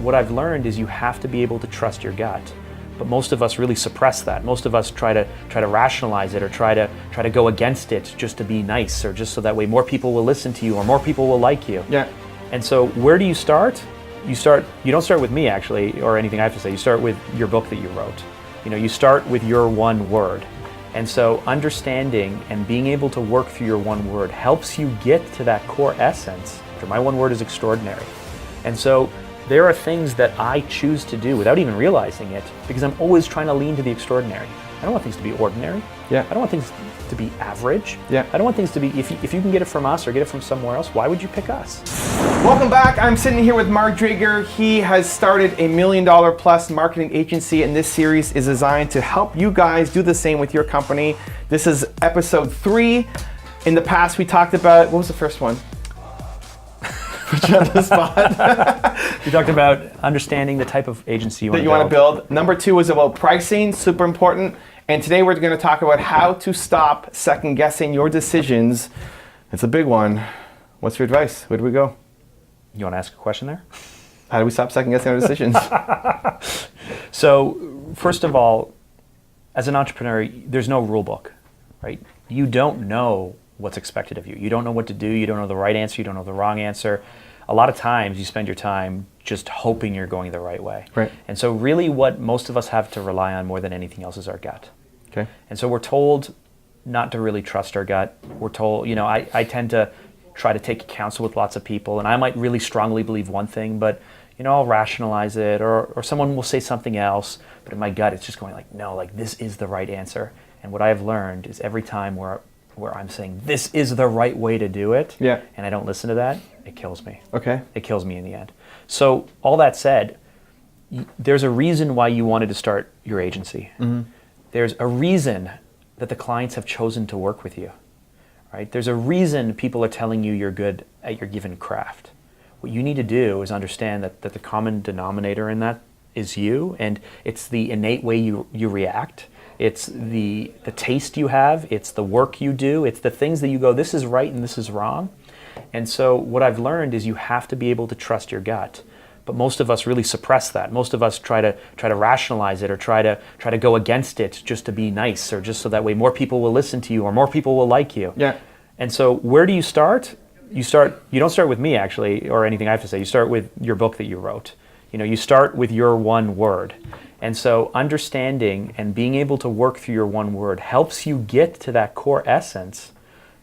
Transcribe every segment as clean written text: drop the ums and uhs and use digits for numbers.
what I've learned is you have to be able to trust your gut. But most of us really suppress that. Most of us try to rationalize it or try to go against it just to be nice, or just so that way more people will listen to you or more people will like you. Yeah. And so where do you start? You don't start with me actually or anything I have to say. You start with your book that you wrote. You start with your one word. And so understanding and being able to work through your one word helps you get to that core essence. My one word is extraordinary. And so there are things that I choose to do without even realizing it because I'm always trying to lean to the extraordinary. I don't want things to be ordinary. Yeah. I don't want things to be average. Yeah. I don't want things to be, if you can get it from us or get it from somewhere else, why would you pick us? Welcome back. I'm sitting here with Mark Drager. He has started a $1 million plus marketing agency, and this series is designed to help you guys do the same with your company. This is episode 3. In the past, we talked about, what was the first one? Put you on the spot. We talked about understanding the type of agency you want to build. Number 2 is about pricing, super important. And today we're going to talk about how to stop second guessing your decisions. It's a big one. What's your advice? Where do we go? You want to ask a question there? How do we stop second guessing our decisions? So, first of all, as an entrepreneur, there's no rule book, right? You don't know what's expected of you. You don't know what to do. You don't know the right answer. You don't know the wrong answer. A lot of times you spend your time just hoping you're going the right way. Right. And so really what most of us have to rely on more than anything else is our gut. Okay. And so we're told not to really trust our gut. We're told, I tend to try to take counsel with lots of people, and I might really strongly believe one thing, but I'll rationalize it, or someone will say something else, but in my gut it's just going like, no, like this is the right answer. And what I have learned is every time where I'm saying this is the right way to do it, yeah, and I don't listen to that, it kills me. Okay. It kills me in the end. So all that said, there's a reason why you wanted to start your agency. Mm-hmm. There's a reason that the clients have chosen to work with you, right? There's a reason people are telling you you're good at your given craft. What you need to do is understand that the common denominator in that is you, and it's the innate way you react. It's the taste you have, it's the work you do, it's the things that you go, this is right and this is wrong. And so what I've learned is you have to be able to trust your gut. But most of us really suppress that. Most of us try to rationalize it or try to go against it just to be nice, or just so that way more people will listen to you or more people will like you. Yeah. And so where do you start? You don't start with me actually or anything I have to say. You start with your book that you wrote. You start with your one word. And so understanding and being able to work through your one word helps you get to that core essence,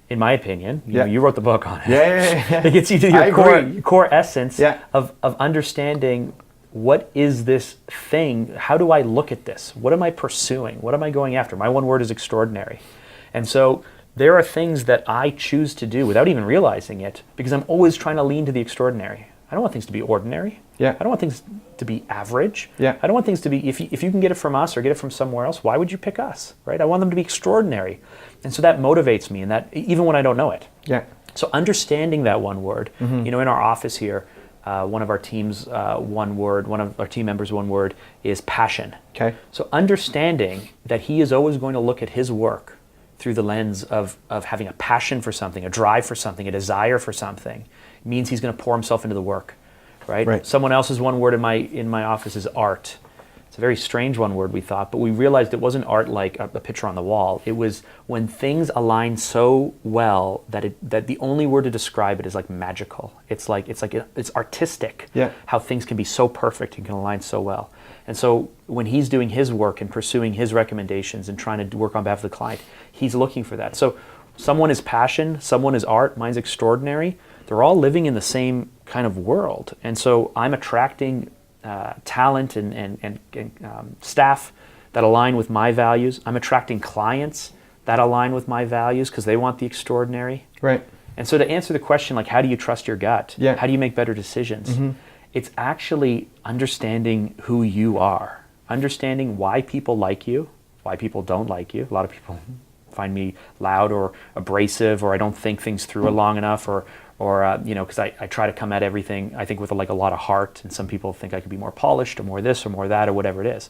in my opinion. You wrote the book on it. Yeah. It gets you to your core essence of understanding what is this thing, how do I look at this? What am I pursuing? What am I going after? My one word is extraordinary. And so there are things that I choose to do without even realizing it because I'm always trying to lean to the extraordinary. I don't want things to be ordinary. Yeah. I don't want things to be average. Yeah. I don't want things to be, if you can get it from us or get it from somewhere else, why would you pick us, right? I want them to be extraordinary. And so that motivates me, and that even when I don't know it. Yeah. So understanding that one word, in our office here, one of our team's one of our team members' one word is passion. Okay. So understanding that he is always going to look at his work through the lens of having a passion for something, a drive for something, a desire for something, means he's going to pour himself into the work, right? Someone else's one word in my office is art. It's a very strange one word, we thought, but we realized it wasn't art like a picture on the wall. It was when things align so well that the only word to describe it is like magical. It's artistic. Yeah. How things can be so perfect and can align so well. And so when he's doing his work and pursuing his recommendations and trying to work on behalf of the client, he's looking for that. So someone is passion, someone is art, mine's extraordinary. They're all living in the same kind of world. And so I'm attracting talent and staff that align with my values. I'm attracting clients that align with my values because they want the extraordinary. Right. And so to answer the question, like, how do you trust your gut? Yeah. How do you make better decisions? Mm-hmm. It's actually understanding who you are, understanding why people like you, why people don't like you. A lot of people find me loud or abrasive, or I don't think things through long enough, or because I try to come at everything, I think, with a lot of heart, and some people think I could be more polished or more this or more that or whatever it is.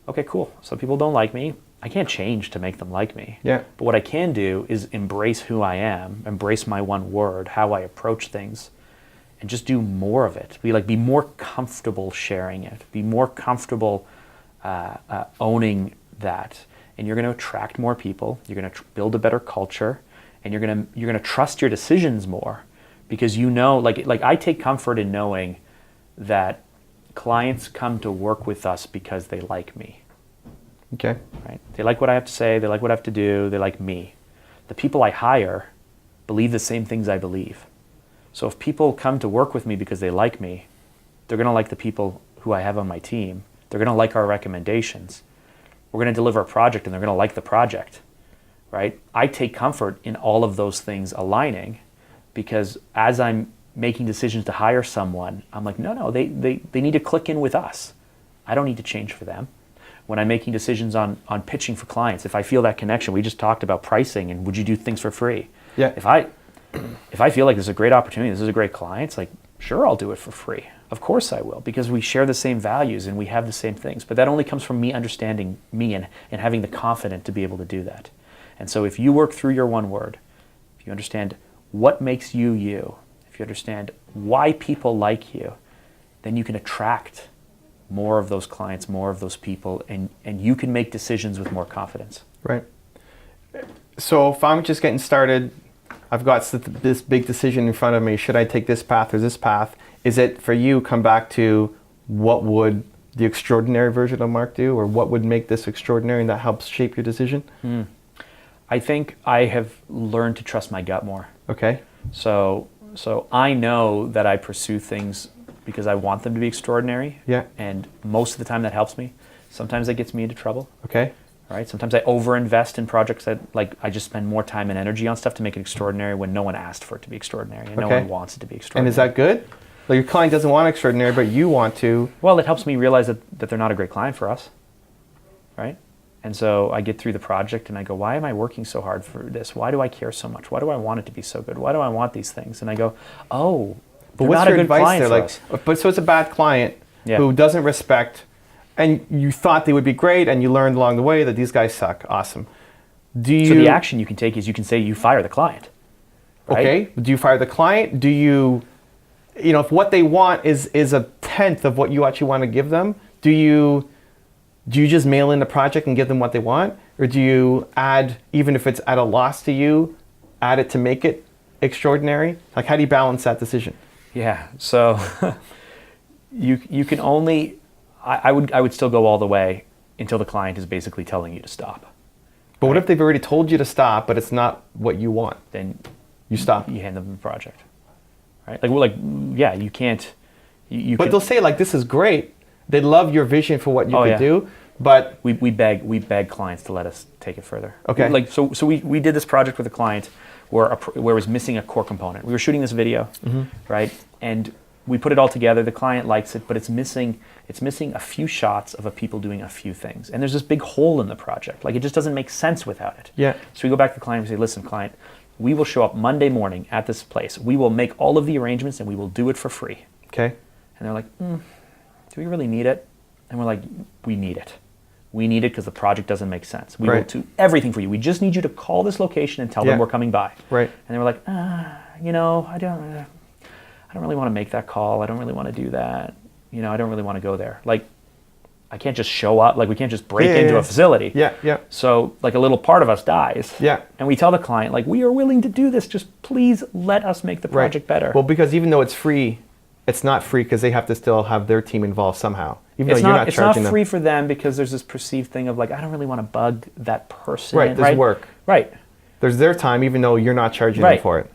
Okay, cool. Some people don't like me. I can't change to make them like me. Yeah. But what I can do is embrace who I am, embrace my one word, how I approach things, and just do more of it. Be more comfortable sharing it. Be more comfortable owning that, and you're going to attract more people. You're going to build a better culture, and you're going to trust your decisions more, because you know, like I take comfort in knowing that clients come to work with us because they like me. Okay. Right? They like what I have to say. They like what I have to do. They like me. The people I hire believe the same things I believe. So if people come to work with me because they like me, they're going to like the people who I have on my team. They're going to like our recommendations. We're going to deliver a project, and they're going to like the project, right? I take comfort in all of those things aligning, because as I'm making decisions to hire someone, I'm like, no, they need to click in with us. I don't need to change for them. When I'm making decisions on pitching for clients, if I feel that connection, we just talked about pricing and would you do things for free? Yeah. If I feel like this is a great opportunity, this is a great client, it's like, sure, I'll do it for free. Of course I will, because we share the same values and we have the same things. But that only comes from me understanding me and having the confidence to be able to do that. And so if you work through your one word, if you understand what makes you you, if you understand why people like you, then you can attract more of those clients, more of those people, and you can make decisions with more confidence. Right. So if I'm just getting started, I've got this big decision in front of me. Should I take this path or this path? Is it for you come back to what would the extraordinary version of Mark do, or what would make this extraordinary, and that helps shape your decision? I think I have learned to trust my gut more. Okay. So I know that I pursue things because I want them to be extraordinary. Yeah. And most of the time that helps me. Sometimes that gets me into trouble. Okay. Right? Sometimes I overinvest in projects that, like, I just spend more time and energy on stuff to make it extraordinary when no one asked for it to be extraordinary and no one wants it to be extraordinary. And is that good? Like, your client doesn't want extraordinary, but you want to. Well, it helps me realize that they're not a great client for us. Right? And so I get through the project and I go, why am I working so hard for this? Why do I care so much? Why do I want it to be so good? Why do I want these things? And I go, oh, but they're what's not your a good advice client there? for Like, us. but so it's a bad client who doesn't respect, and you thought they would be great, and you learned along the way that these guys suck. Awesome. So the action you can take is you can say you fire the client. Right? Okay. Do you fire the client? Do you, if what they want is a tenth of what you actually want to give them, do you just mail in the project and give them what they want? Or do you add, even if it's at a loss to you, add it to make it extraordinary? Like, how do you balance that decision? Yeah. So you can only, I would still go all the way until the client is basically telling you to stop. But what if they've already told you to stop, but it's not what you want? Then you stop. You hand them the project. Right? You can't. But they'll say, like, this is great. They love your vision for what you could do, but we beg clients to let us take it further. Okay. So we did this project with a client where it was missing a core component. We were shooting this video, right? And we put it all together. The client likes it, but it's missing a few shots of people doing a few things. And there's this big hole in the project. Like, it just doesn't make sense without it. Yeah. So we go back to the client and say, listen, client, we will show up Monday morning at this place. We will make all of the arrangements and we will do it for free. Okay. And they're like, do we really need it? And we're like, we need it. We need it because the project doesn't make sense. We will do everything for you. We just need you to call this location and tell them we're coming by. Right. And they were like, I don't really want to make that call. I don't really want to do that. I don't really want to go there. Like, I can't just show up. Like, we can't just break into a facility. Yeah, yeah. So, like, a little part of us dies. Yeah. And we tell the client, like, we are willing to do this. Just please let us make the project better. Well, because even though it's free, it's not free because they have to still have their team involved somehow. Even though you're not charging them. It's not free for them because there's this perceived thing of, like, I don't really want to bug that person. Right, there's work. Right. There's their time even though you're not charging them for it.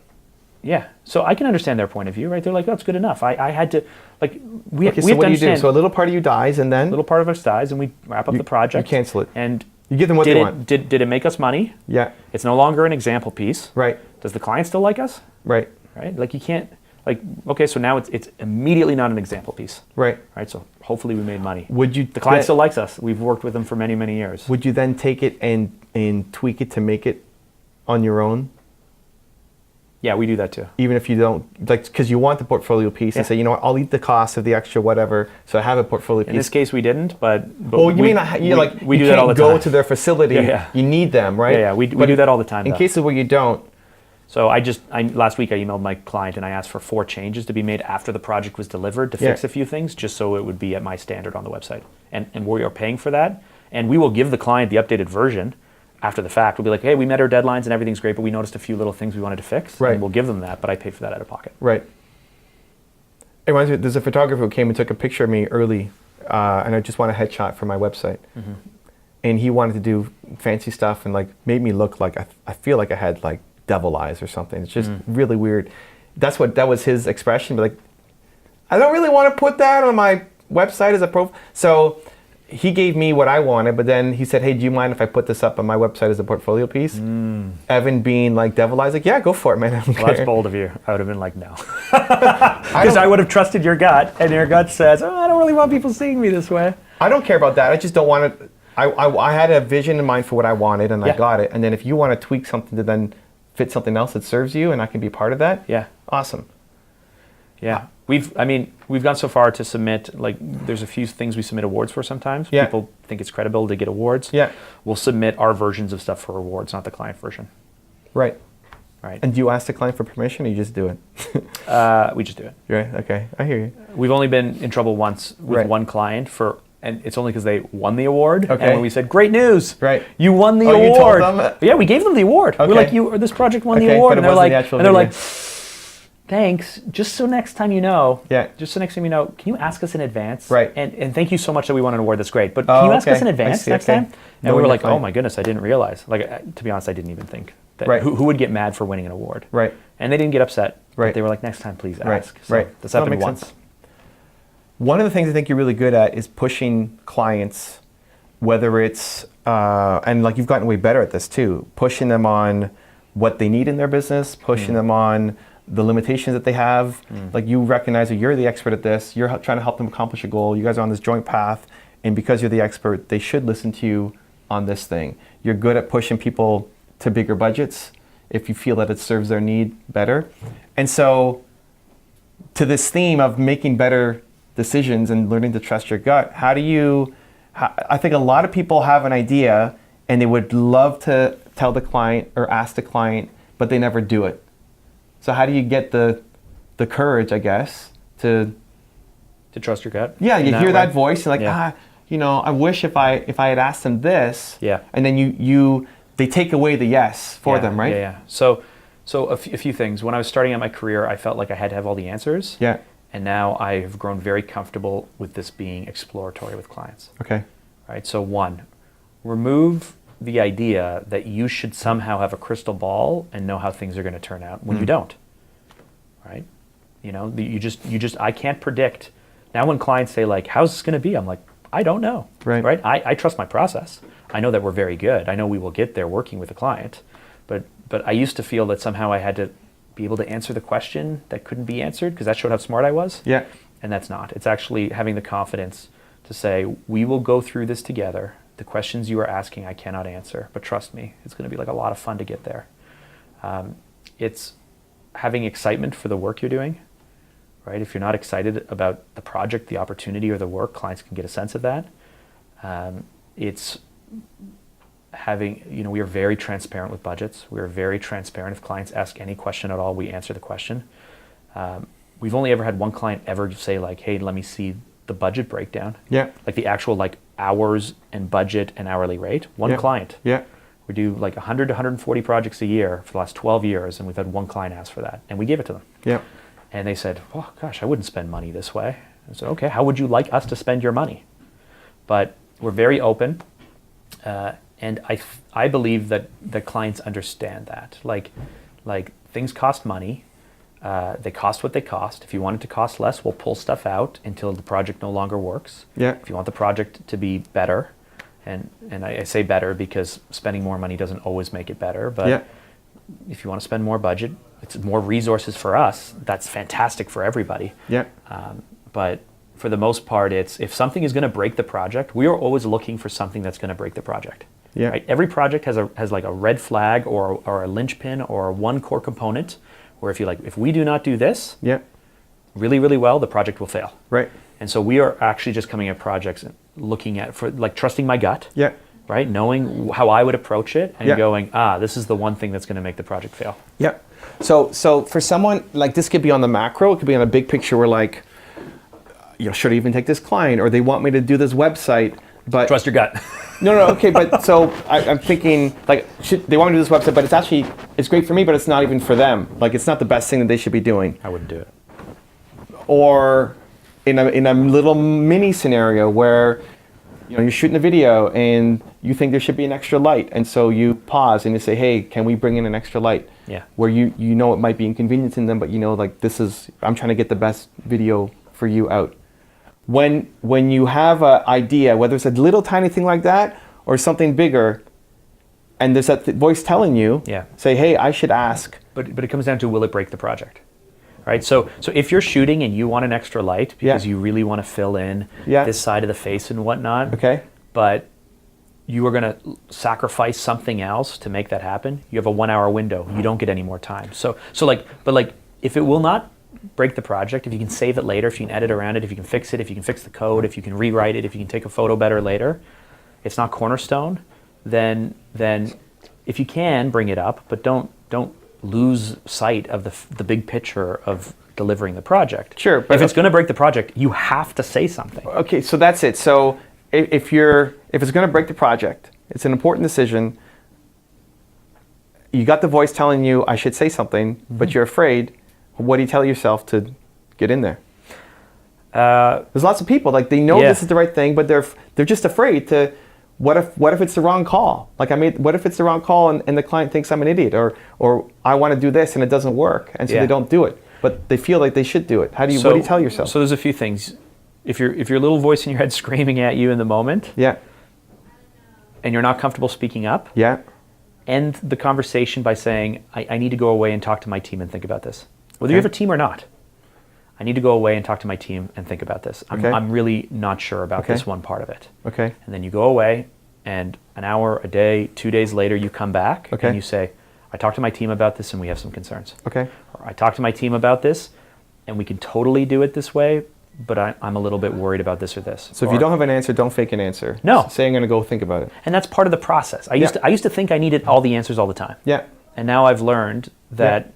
Yeah. So I can understand their point of view, right? They're like, that's good enough. I had to, like, we have so to what do you do? understand. So a little part of you dies and then? A little part of us dies and we wrap up the project. You cancel it. And you give them what they want. Did it make us money? Yeah. It's no longer an example piece. Right. Does the client still like us? Right. Right? Like, you can't, like, okay, so now it's immediately not an example piece. Right. Right? So hopefully we made money. The client still likes us. We've worked with them for many, many years. Would you then take it and tweak it to make it on your own? Yeah, we do that too. Even if you don't, like, because you want the portfolio piece and say, you know what, I'll eat the cost of the extra whatever, so I have a portfolio piece. In this case, we didn't, but well, you mean we do that all the time. Go to their facility. You need them, right? Yeah, we do that all the time. In cases where you don't, So last week I emailed my client and I asked for 4 changes to be made after the project was delivered to fix a few things, just so it would be at my standard on the website. And we are paying for that. And we will give the client the updated version after the fact. We'll be like, hey, we met our deadlines and everything's great, but we noticed a few little things we wanted to fix. Right. And we'll give them that, but I pay for that out of pocket. Right. It reminds me, there's a photographer who came and took a picture of me early, and I just want a headshot for my website. Mm-hmm. And he wanted to do fancy stuff and like made me look like, I feel like I had like devil eyes or something. It's just really weird. That was his expression, but like, I don't really want to put that on my website as a profile. So he gave me what I wanted, but then he said, hey, do you mind if I put this up on my website as a portfolio piece? Evan being like devil eyes, like, yeah, go for it, man. Well, that's bold of you. I would have been like, no. Because I would have trusted your gut, and your gut says, oh, I don't really want people seeing me this way. I don't care about that. I just don't want to. I had a vision in mind for what I wanted, and I got it. And then if you want to tweak something to then fit something else that serves you, and I can be part of that, awesome. Yeah. We've gone so far to submit, like, there's a few things we submit awards for sometimes. Yeah. People think it's credible to get awards. Yeah. We'll submit our versions of stuff for awards, not the client version. Right. Right. And do you ask the client for permission, or you just do it? We just do it. Right. Okay. I hear you. We've only been in trouble once with one client and it's only because they won the award. Okay. And when we said, great news, you won the award. You told them? Yeah, we gave them the award. Okay. We're like, this project won the award. And they're like, thanks. Just so next time you know, can you ask us in advance? Right. And thank you so much that we won an award. That's great. But can you ask us in advance next time? And we were like, oh my goodness, I didn't realize. Like, to be honest, I didn't even think that. Who would get mad for winning an award? Right. And they didn't get upset. Right. But they were like, next time, please ask. Right. So that's happened once. Sense. One of the things I think you're really good at is pushing clients, whether it's, and like you've gotten way better at this too, pushing them on what they need in their business, pushing them on the limitations that they have. Like, you recognize that you're the expert at this, you're trying to help them accomplish a goal, you guys are on this joint path, and because you're the expert, they should listen to you on this thing. You're good at pushing people to bigger budgets if you feel that it serves their need better. And so, to this theme of making better decisions and learning to trust your gut, I think a lot of people have an idea and they would love to tell the client or ask the client, but they never do it. So how do you get the courage, I guess, to trust your gut? Yeah, you hear that voice, you're like, I wish if I had asked them this. Yeah. And then they take away the yes for them, right? Yeah. So a few things. When I was starting out my career, I felt like I had to have all the answers. Yeah. And now I've grown very comfortable with this being exploratory with clients. Okay. Right. So one, remove the idea that you should somehow have a crystal ball and know how things are going to turn out when you don't. Right. You just I can't predict. Now when clients say like, how's this going to be? I'm like, I don't know. Right. I trust my process. I know that we're very good. I know we will get there working with the client. But I used to feel that somehow I had to be able to answer the question that couldn't be answered because that showed how smart I was. Yeah. And that's not. It's actually having the confidence to say, we will go through this together. The questions you are asking, I cannot answer, but trust me, it's going to be like a lot of fun to get there. It's having excitement for the work you're doing, right? If you're not excited about the project, the opportunity, or the work, clients can get a sense of that. It's having, we are very transparent with budgets. We are very transparent. If clients ask any question at all, we answer the question. We've only ever had one client ever say like, hey, let me see the budget breakdown. Yeah. Like the actual like hours and budget and hourly rate. One client. Yeah. We do like 100 to 140 projects a year for the last 12 years, and we've had one client ask for that, and we gave it to them. Yeah. And they said, oh gosh, I wouldn't spend money this way. I said, okay, how would you like us to spend your money? But we're very open. And I believe that the clients understand that. Like things cost money. They cost what they cost. If you want it to cost less, we'll pull stuff out until the project no longer works. Yeah. If you want the project to be better, and I say better because spending more money doesn't always make it better, but if you want to spend more budget, it's more resources for us. That's fantastic for everybody. Yeah. But for the most part, it's if something is going to break the project, we are always looking for something that's going to break the project. Yeah. Right? Every project has like a red flag or a linchpin or one core component where if we do not do this really, really well, the project will fail. Right. And so we are actually just coming at projects and looking at, for like trusting my gut. Yeah. right? Knowing how I would approach it and Yeah. going, this is the one thing that's going to make the project fail. Yeah. So for someone, like this could be on the macro, it could be on a big picture where like, should I even take this client, or they want me to do this website, but Trust your gut. no, okay, but so I'm thinking like, they want me to do this website, but it's great for me, but it's not even for them. Like it's not the best thing that they should be doing. I wouldn't do it. Or in a little mini scenario where you're shooting a video and you think there should be an extra light, and so you pause and you say, hey, can we bring in an extra light? Yeah. Where it might be inconveniencing them, but like I'm trying to get the best video for you out. When you have an idea, whether it's a little tiny thing like that or something bigger, and there's that voice telling you, say, hey, I should ask. But it comes down to, will it break the project? Right. So if you're shooting and you want an extra light because you really want to fill in this side of the face and whatnot, but you are going to sacrifice something else to make that happen, you have a 1 hour window. You don't get any more time. But if it will not break the project, if you can save it later, if you can edit around it, if you can fix it, if you can fix the code, if you can rewrite it, if you can take a photo better later, it's not cornerstone, then if you can, bring it up, but don't lose sight of the big picture of delivering the project. Sure. But if it's going to break the project, you have to say something. Okay, so that's it. So if it's going to break the project, it's an important decision. You got the voice telling you I should say something, but you're afraid. What do you tell yourself to get in there? There's lots of people like they know this is the right thing, but they're just afraid to. What if it's the wrong call? What if it's the wrong call and the client thinks I'm an idiot, or I want to do this and it doesn't work, and so they don't do it, but they feel like they should do it. What do you tell yourself? So there's a few things. If your little voice in your head screaming at you in the moment, and you're not comfortable speaking up, end the conversation by saying, I need to go away and talk to my team and think about this. Whether you have a team or not, I need to go away and talk to my team and think about this. I'm really not sure about this one part of it. Okay. And then you go away, and an hour, a day, 2 days later, you come back and you say, I talked to my team about this and we have some concerns. Okay. Or I talked to my team about this and we can totally do it this way, but I'm a little bit worried about this or this. So if you don't have an answer, don't fake an answer. No. Say I'm going to go think about it. And that's part of the process. I used to think I needed all the answers all the time. Yeah. And now I've learned that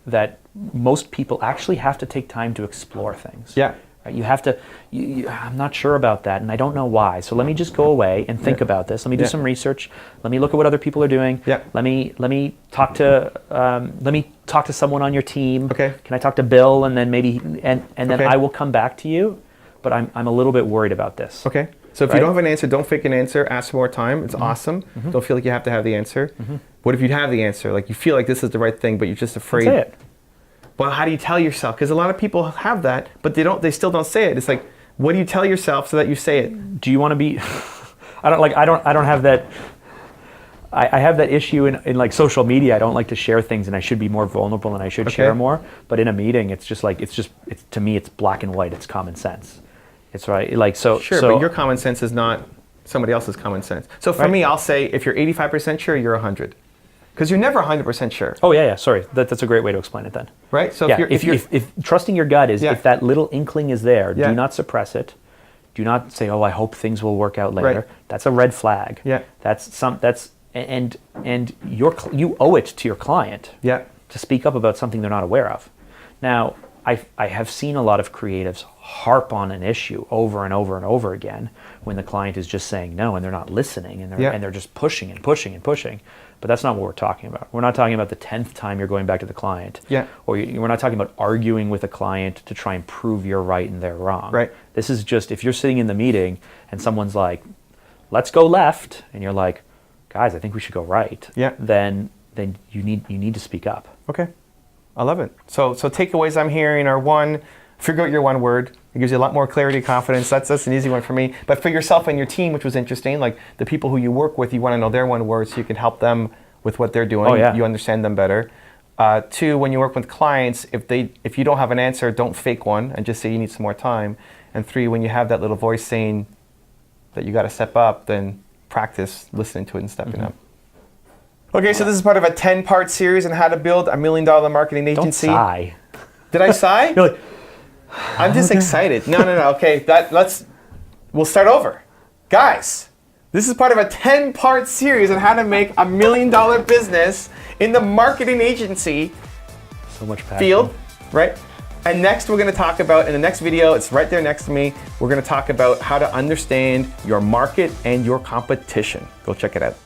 most people actually have to take time to explore things. Yeah. Right? You have to, I'm not sure about that and I don't know why. So let me just go away and think about this. Let me do some research. Let me look at what other people are doing. Yeah. Let me talk to someone on your team. Okay. Can I talk to Bill and then maybe and then Okay. I will come back to you, but I'm a little bit worried about this. Okay. So if you don't have an answer, don't fake an answer. Ask for more time. It's awesome. Don't feel like you have to have the answer. What if you have the answer? Like you feel like this is the right thing, but you're just afraid. That's it. Well, how do you tell yourself? Because a lot of people have that, but they still don't say it. It's like, what do you tell yourself so that you say it? Do you want to be? I don't have that. I have that issue in like social media. I don't like to share things, and I should be more vulnerable, and I should share more. But in a meeting, it's to me, it's black and white. It's common sense. It's right. Like so. Sure, but your common sense is not somebody else's common sense. So for me, I'll say if you're 85% sure, you're 100. Because you're never 100% sure. Oh yeah. Sorry, that's a great way to explain it then. Right. So if trusting your gut is if that little inkling is there, do not suppress it. Do not say, "Oh, I hope things will work out later." Right. That's a red flag. Yeah. And you owe it to your client. Yeah. To speak up about something they're not aware of. Now, I have seen a lot of creatives harp on an issue over and over and over again when the client is just saying no and they're not listening and they're just pushing and pushing and pushing. But that's not what we're talking about. We're not talking about the 10th time you're going back to the client. Yeah. Or we're not talking about arguing with a client to try and prove you're right and they're wrong. Right. This is just if you're sitting in the meeting and someone's like, let's go left, and you're like, guys, I think we should go right. Yeah. Then you need to speak up. Okay. I love it. So takeaways I'm hearing are one, figure out your one word. It gives you a lot more clarity, confidence. That's an easy one for me. But for yourself and your team, which was interesting, like the people who you work with, you want to know their one word so you can help them with what they're doing. Oh, yeah. You understand them better. Two, when you work with clients, if you don't have an answer, don't fake one and just say you need some more time. And three, when you have that little voice saying that you got to step up, then practice listening to it and stepping up. Okay, so this is part of a 10-part series on how to build $1 million marketing agency. Don't sigh. Did I sigh? You're like, I'm just excited. No. Okay, we'll start over. Guys, This is part of a 10-part series on how to make $1 million business in the marketing agency So much passion. field, right? And next we're going to talk about, in the next video, it's right there next to me, we're going to talk about how to understand your market and your competition. Go check it out.